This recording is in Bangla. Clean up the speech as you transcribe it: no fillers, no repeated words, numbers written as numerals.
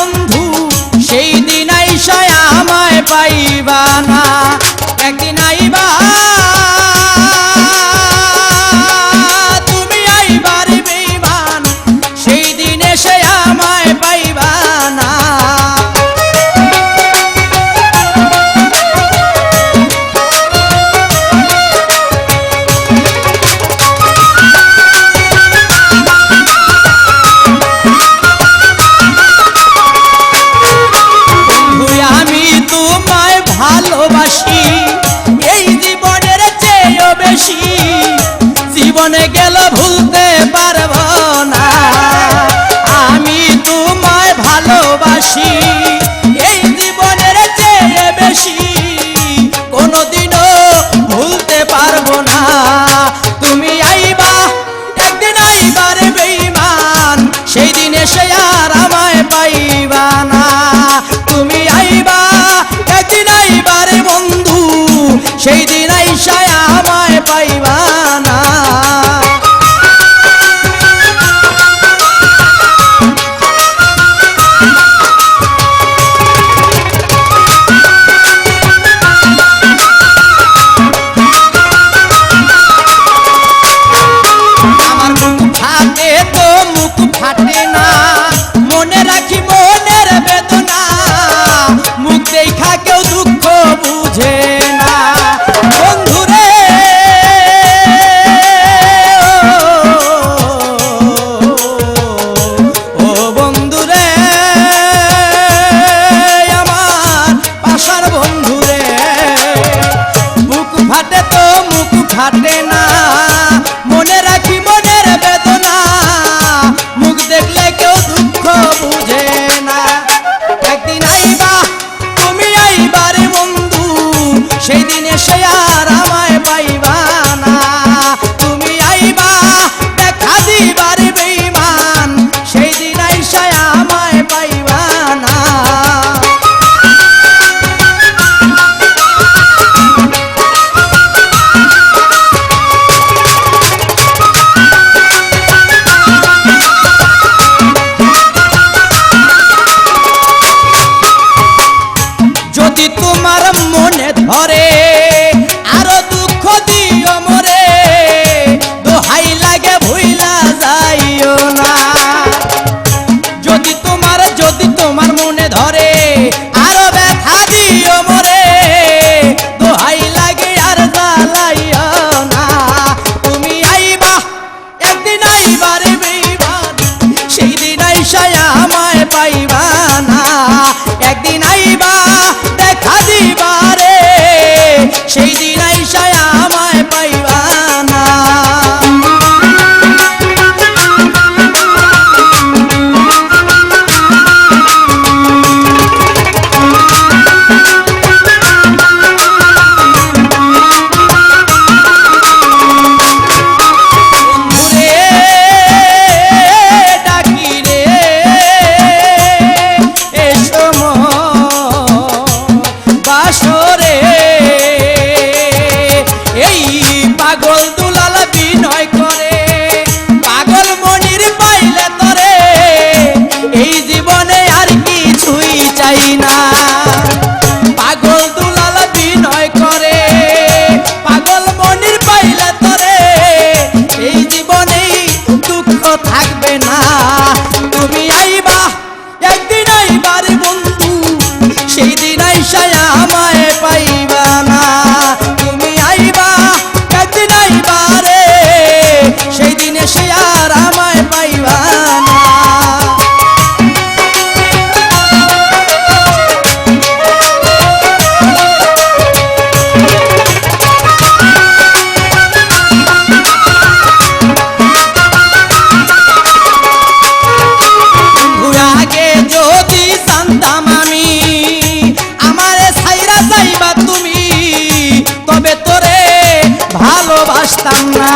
বন্ধু সেই দিন আইসা আমায় পাইবা না একদিন আইবা তুমি আইবার বেঈমান সেই দিন এসে আমায় পাইবা না ভালোবাসি এই জীবনের চেয়েও বেশি জীবনে গেল ভুলতে পারবো না আমি তোমায় ভালোবাসি এই জীবনের চেয়ে বেশি কোনোদিনও ভুলতে পারবো না তুমি আইবা একদিন আইবার বেঈমান সেই দিন এসে আর আমায় পাইবা না তুমি আইবা একদিন আইবারে বন্ধু সেই দিন আইসা আমায় পাইবা না আমার মুখ ফাটে তো মুখ ফাটে না মনে রাখি মনের বেদনা মুখ দেখা কেউ দুঃখ বুঝে না বন্ধুরে ও বন্ধুরে আমার পাশার বন্ধুরে মুখ ফাটে তো মুখ ফাটে না মনে রাখি মনের বেদনা মুখ দেখলে কেউ দুঃখ বুঝে না একদিন আইবা তুমি আইবারে বন্ধু সেই দিন এসে আর আমায় পাইবা না তুমি আইবা দেখা দিবারে বেঈমান সেই দিন আইসা আমায় পাইবা না যদি তোমার মনে ধরে আরো দুঃখ দিও মরে দোহাই লাগে ভুইলা যাইও না যদি তোমার মনে ধরে আরো ব্যথা দিও মরে দোহাই লাগে আর জ্বালাইও না তুমি আইবা একদিন আইবারে বেঈমান সেই দিন আইসা আমায় পাইবা না একদিন আইবা দেখা দিবারে সেই দিন আইসা আমায় পাইবা না পাগল দুলাল বিনয় করে পাগল মনির পাইলে তরে এই জীবনে আর কিছুই চাই না পাগল দুলাল বিনয় করে পাগল মনির পাইলে তরে এই জীবনে দুঃখ থাকবে না তুমি আইবা একদিন আইবারে বন্ধু সেই দিন আইসা আমায় পাইবা না তুমি আইবা একদিন আইবারে সেই দিন এসে আর আমায় পাইবা না আগে যদি জানতাম আমি আমারে ছাইরা যাইবা তুমি তবে তোরে ভালোবাসতাম না